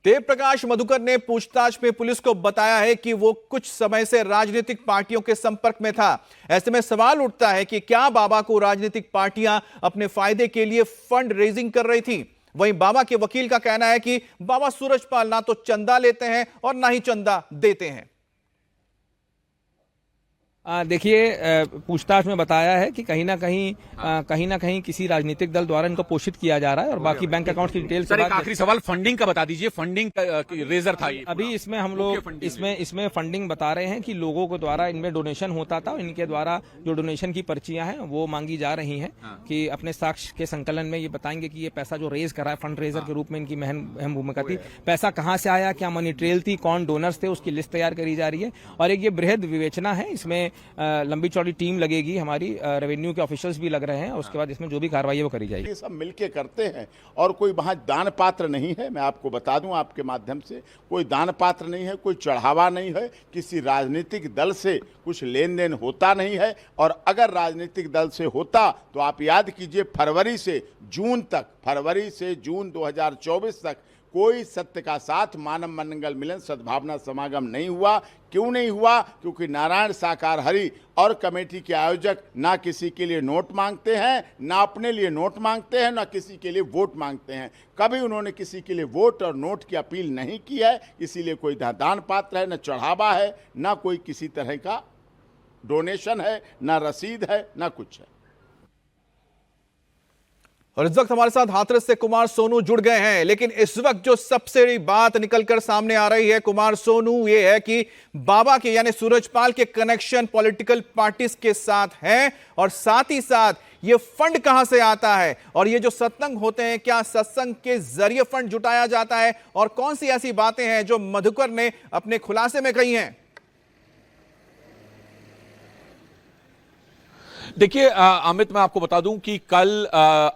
देव प्रकाश मधुकर ने पूछताछ में पुलिस को बताया है कि वो कुछ समय से राजनीतिक पार्टियों के संपर्क में था। ऐसे में सवाल उठता है कि क्या बाबा को राजनीतिक पार्टियां अपने फायदे के लिए फंड रेजिंग कर रही थी। वहीं बाबा के वकील का कहना है कि बाबा सूरजपाल ना तो चंदा लेते हैं और ना ही चंदा देते हैं। देखिए, पूछताछ में बताया है कि कहीं ना कहीं किसी राजनीतिक दल द्वारा इनको पोषित किया जा रहा है और बाकी बैंक अकाउंट की डिटेल। सर, एक आखिरी सवाल फंडिंग का बता दीजिए। फंडिंग रेजर था ये। अभी इसमें हम लोग इसमें फंडिंग बता रहे हैं कि लोगों के द्वारा इनमें डोनेशन होता था और इनके द्वारा जो डोनेशन की पर्चियां हैं वो मांगी जा रही हैं। कि अपने साक्ष्य के संकलन में ये बताएंगे कि ये पैसा जो रेज करा है फंड रेजर के रूप में इनकी अहम भूमिका थी। पैसा कहां से आया, क्या मनी ट्रेल थी, कौन डोनर्स थे, उसकी लिस्ट तैयार करी जा रही है। और एक ये बृहद विवेचना है, इसमें लंबी चौड़ी टीम लगेगी, हमारी रेवेन्यू के ऑफिशियल्स भी लग रहे हैं और उसके बाद इसमें जो भी कार्रवाई है वो करी जाएगी। ये सब मिलके करते हैं और कोई वहाँ दान पात्र नहीं है। मैं आपको बता दूं आपके माध्यम से, कोई दान पात्र नहीं है, कोई चढ़ावा नहीं है, किसी राजनीतिक दल से कुछ लेन देन होता नहीं है। और अगर राजनीतिक दल से होता तो आप याद कीजिए फरवरी से जून 2024 तक कोई सत्य का साथ, मानव मंगल मिलन, सद्भावना समागम नहीं हुआ। क्यों नहीं हुआ? क्योंकि नारायण साकार हरि और कमेटी के आयोजक ना किसी के लिए नोट मांगते हैं, ना अपने लिए नोट मांगते हैं, ना किसी के लिए वोट मांगते हैं। कभी उन्होंने किसी के लिए वोट और नोट की अपील नहीं की है। इसीलिए कोई ना दान पात्र है, ना चढ़ावा है, ना कोई किसी तरह का डोनेशन है, ना रसीद है, ना कुछ है। और इस वक्त हमारे साथ हाथरस से कुमार सोनू जुड़ गए हैं। लेकिन इस वक्त जो सबसे बड़ी बात निकलकर सामने आ रही है कुमार सोनू, ये है कि बाबा के यानी सूरजपाल के कनेक्शन पॉलिटिकल पार्टीज के साथ हैं और साथ ही साथ ये फंड कहां से आता है और ये जो सत्संग होते हैं, क्या सत्संग के जरिए फंड जुटाया जाता है और कौन सी ऐसी बातें हैं जो मधुकर ने अपने खुलासे में कही हैं। देखिए अमित, मैं आपको बता दूं कि कल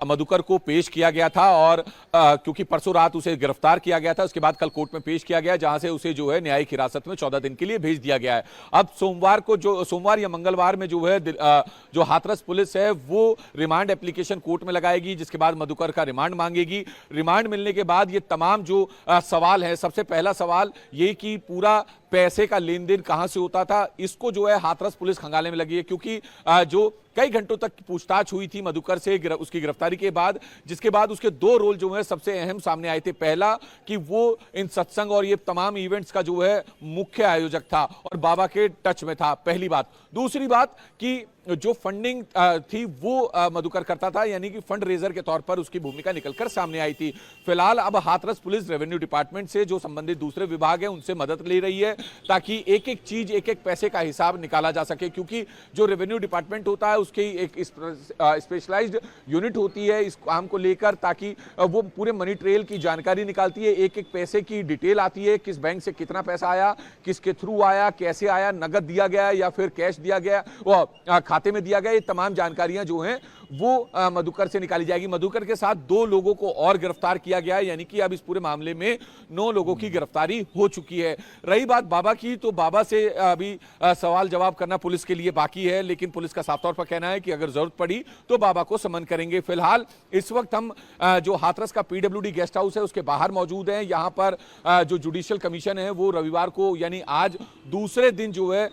मधुकर को पेश किया गया था और क्योंकि परसों रात उसे गिरफ्तार किया गया था, उसके बाद कल कोर्ट में पेश किया गया, जहां से उसे जो है न्यायिक हिरासत में 14 दिन के लिए भेज दिया गया है। अब सोमवार या मंगलवार में जो है जो हाथरस पुलिस है वो रिमांड एप्लीकेशन कोर्ट में लगाएगी, जिसके बाद मधुकर का रिमांड मांगेगी। रिमांड मिलने के बाद ये तमाम जो सवाल है, सबसे पहला सवाल ये कि पूरा पैसे का लेन देन कहां से होता था, इसको जो है हाथरस पुलिस खंगालने में लगी है। क्योंकि जो कई घंटों तक पूछताछ हुई थी मधुकर से उसकी गिरफ्तारी के बाद, जिसके बाद उसके दो रोल जो है सबसे अहम सामने आए थे। पहला कि वो इन सत्संग और ये तमाम इवेंट्स का जो है मुख्य आयोजक था और बाबा के टच में था, पहली बात। दूसरी बात कि जो फंडिंग थी वो मधुकर करता था, यानी कि फंड रेजर के तौर पर उसकी भूमिका निकलकर सामने आई थी। फिलहाल अब हाथरस पुलिस रेवेन्यू डिपार्टमेंट से जो संबंधित दूसरे विभाग है उनसे मदद ले रही है ताकि एक एक चीज, एक एक पैसे का हिसाब निकाला जा सके। क्योंकि जो रेवेन्यू डिपार्टमेंट होता है उसकी एक स्पेशलाइज्ड यूनिट होती है इस काम को लेकर, ताकि वो पूरे मनी ट्रेल की जानकारी निकालती है, एक एक पैसे की डिटेल आती है, किस बैंक से कितना पैसा आया, किसके थ्रू आया, कैसे आया, नगद दिया गया या फिर कैश दिया गया, वो खाते में दिया गया। ये तमाम जानकारियां जो हैं वो मधुकर से निकाली जाएगी। मधुकर के साथ 2 लोगों को और गिरफ्तार किया गया है, यानी कि अब इस पूरे मामले में 9 लोगों की गिरफ्तारी हो चुकी है। रही बात बाबा की, तो बाबा से अभी सवाल जवाब करना पुलिस के लिए बाकी है, लेकिन पुलिस का साफ तौर पर कहना है कि अगर जरूरत पड़ी तो बाबा को समन करेंगे। फिलहाल इस वक्त हम जो हाथरस का पीडब्ल्यूडी गेस्ट हाउस है उसके बाहर मौजूद हैं। यहां पर जो जुडिशियल कमीशन है वो रविवार को यानी आज दूसरे दिन जो है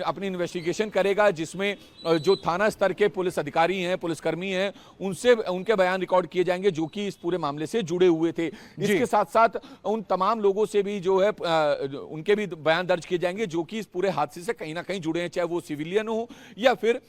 अपनी इन्वेस्टिगेशन करेगा, जिसमें जो थाना स्तर के पुलिस अधिकारी हैं, पुलिसकर्मी हैं, उनसे उनके बयान रिकॉर्ड किए जाएंगे जो कि इस पूरे मामले से जुड़े हुए थे। इसके साथ साथ उन तमाम लोगों से भी जो है उनके भी बयान दर्ज किए जाएंगे जो कि इस पूरे हादसे से कहीं ना कहीं जुड़े हैं, चाहे वो सिविलियन हो या फिर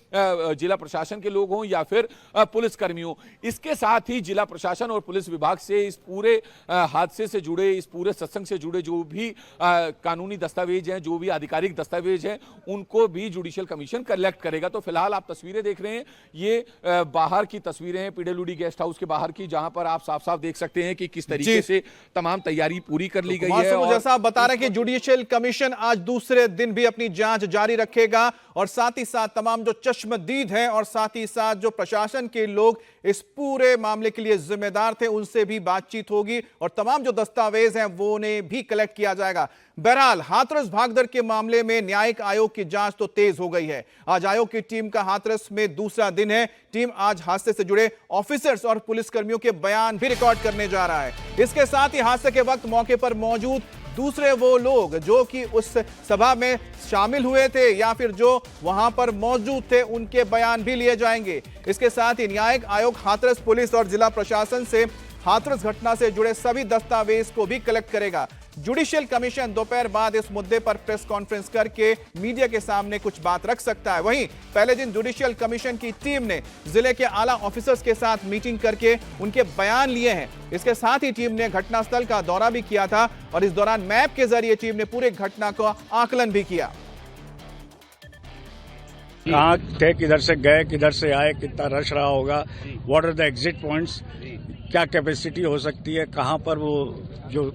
जिला प्रशासन के लोग हों या फिर पुलिसकर्मी हो। इसके साथ ही जिला प्रशासन और पुलिस विभाग से इस पूरे हादसे से जुड़े, इस पूरे सत्संग से जुड़े जो भी कानूनी दस्तावेज हैं, जो भी आधिकारिक दस्तावेज हैं, उनको भी जुडिशियल कमीशन कलेक्ट करेगा। तो फिलहाल आप तस्वीरें देख रहे हैं, ये बाहर की तस्वीरें हैं पीडब्ल्यूडी गेस्ट हाउस के बाहर की, जहां पर आप साफ साफ देख सकते हैं कि किस तरीके से तमाम तैयारी पूरी कर ली गई है। जैसा आप बता रहे हैं कि जुडिशियल कमीशन आज दूसरे दिन भी अपनी जांच जारी रखेगा और साथ ही साथ तमाम जो चश्मदीद हैं और साथ ही साथ जो प्रशासन के लोग इस पूरे मामले के लिए जिम्मेदार थे उनसे भी बातचीत होगी और तमाम जो दस्तावेज हैं वो उन्हें भी कलेक्ट किया जाएगा। बहरहाल हाथरस भागदड़ के मामले में न्यायिक आयोग की जांच तो तेज हो गई है। आज आयोग की टीम का हाथरस में दूसरा दिन है। टीम आज हादसे से जुड़े ऑफिसर्स और पुलिसकर्मियों के बयान भी रिकॉर्ड करने जा रहा है। इसके साथ ही हादसे के वक्त मौके पर मौजूद दूसरे वो लोग जो कि उस सभा में शामिल हुए थे या फिर जो वहां पर मौजूद थे उनके बयान भी लिए जाएंगे। इसके साथ ही न्यायिक आयोग हाथरस पुलिस और जिला प्रशासन से हाथरस घटना से जुड़े सभी दस्तावेज को भी कलेक्ट करेगा। जुडिशियल कमीशन दोपहर बाद इस मुद्दे पर प्रेस कॉन्फ्रेंस करके मीडिया के सामने कुछ बात रख सकता है। वहीं पहले दिन जुडिशियल कमीशन की टीम ने जिले के आला ऑफिसर्स के साथ मीटिंग करके उनके बयान लिए हैं। इसके साथ ही टीम ने घटनास्थल का दौरा भी किया था और इस दौरान मैप के जरिए टीम ने पूरे घटना का आकलन भी किया। कहाँ थे, किधर से गए, किधर से आए, कितना रश रहा होगा, what are the exit points, क्या कैपेसिटी हो सकती है, कहाँ पर वो जो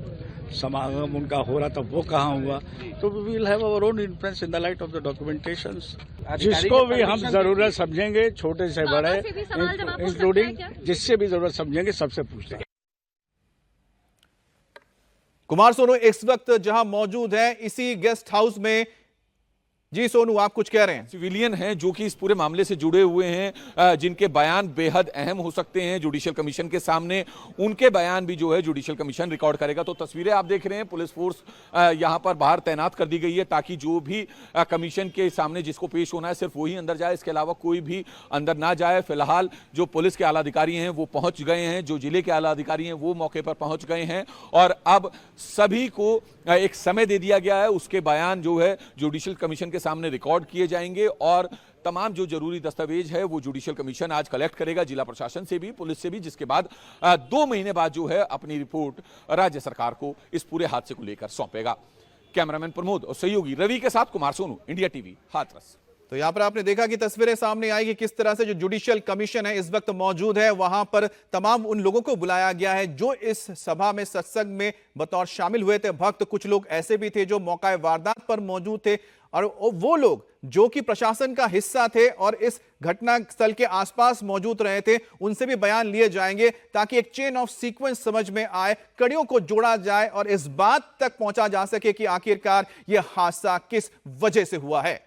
समागम उनका हो रहा था वो कहाँ हुआ। तो we will have our own influence in the light of the documentations. जिसको भी हम जरूरत समझेंगे, छोटे से बड़े इंक्लूडिंग जिससे भी जरूरत समझेंगे सबसे पूछेंगे। कुमार सोनू इस वक्त जहां मौजूद है इसी गेस्ट हाउस में। जी सोनू, आप कुछ कह रहे हैं। सिविलियन हैं जो कि इस पूरे मामले से जुड़े हुए हैं, जिनके बयान बेहद अहम हो सकते हैं जुडिशियल कमीशन के सामने, उनके बयान भी जो है जुडिशियल कमीशन रिकॉर्ड करेगा। तो तस्वीरें आप देख रहे हैं, पुलिस फोर्स यहां पर बाहर तैनात कर दी गई है ताकि जो भी कमीशन के सामने जिसको पेश होना है सिर्फ वही अंदर जाए, इसके अलावा कोई भी अंदर ना जाए। फिलहाल जो पुलिस के आला अधिकारी हैं वो पहुंच गए हैं, जो जिले के आला अधिकारी हैं वो मौके पर पहुंच गए हैं और अब सभी को एक समय दे दिया गया है। उसके बयान जो है जुडिशियल कमीशन के सामने रिकॉर्ड किए जाएंगे और तमाम जो जरूरी दस्तावेज है वो जुडिशियल कमीशन आज कलेक्ट करेगा, जिला प्रशासन से भी, पुलिस से भी, जिसके बाद 2 महीने बाद जो है अपनी रिपोर्ट राज्य सरकार को इस पूरे हादसे को लेकर सौंपेगा। कैमरामैन प्रमोद और सहयोगी रवि के साथ कुमार सोनू, इंडिया टीवी, हाथरस। तो यहां पर आपने देखा कि तस्वीरें सामने आई कि किस तरह से जो जुडिशियल कमीशन है इस वक्त मौजूद है, वहां पर तमाम उन लोगों को बुलाया गया है जो इस सभा में सत्संग में बतौर शामिल हुए थे। भक्त कुछ लोग ऐसे भी थे जो मौका वारदात पर मौजूद थे और वो लोग जो कि प्रशासन का हिस्सा थे और इस घटना स्थल के आसपास मौजूद रहे थे, उनसे भी बयान लिए जाएंगे ताकि एक चेन ऑफ सीक्वेंस समझ में आए, कड़ियों को जोड़ा जाए और इस बात तक पहुंचा जा सके कि आखिरकार यह हादसा किस वजह से हुआ है।